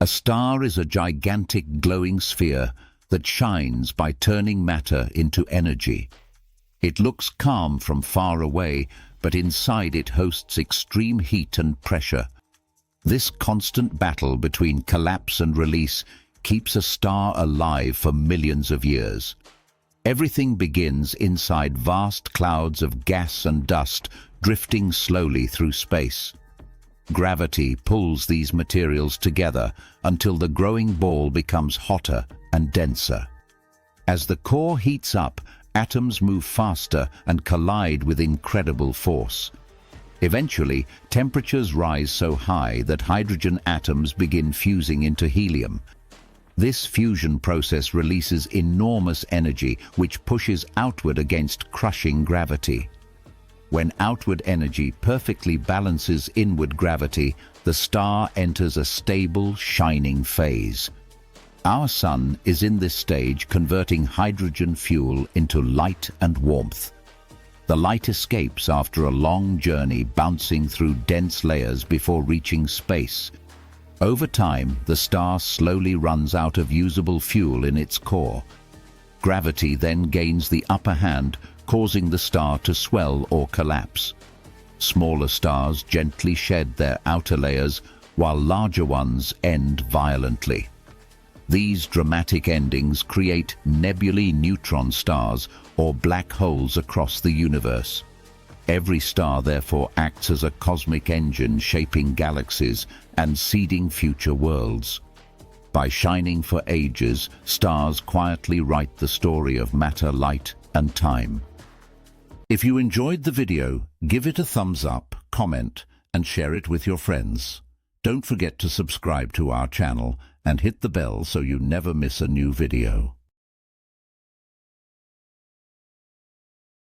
A star is a gigantic glowing sphere that shines by turning matter into energy. It looks calm from far away, but inside it hosts extreme heat and pressure. This constant battle between collapse and release keeps a star alive for millions of years. Everything begins inside vast clouds of gas and dust drifting slowly through space. Gravity pulls these materials together until the growing ball becomes hotter and denser. As the core heats up, atoms move faster and collide with incredible force. Eventually, temperatures rise so high that hydrogen atoms begin fusing into helium. This fusion process releases enormous energy which pushes outward against crushing gravity. When outward energy perfectly balances inward gravity, the star enters a stable, shining phase. Our Sun is in this stage, converting hydrogen fuel into light and warmth. The light escapes after a long journey, bouncing through dense layers before reaching space. Over time, the star slowly runs out of usable fuel in its core. Gravity then gains the upper hand, causing the star to swell or collapse. Smaller stars gently shed their outer layers, while larger ones end violently. These dramatic endings create nebulae neutron stars, or black holes across the universe. Every star therefore acts as a cosmic engine, shaping galaxies and seeding future worlds. By shining for ages, stars quietly write the story of matter, light, and time. If you enjoyed the video, give it a thumbs up, comment, and share it with your friends. Don't forget to subscribe to our channel and hit the bell so you never miss a new video.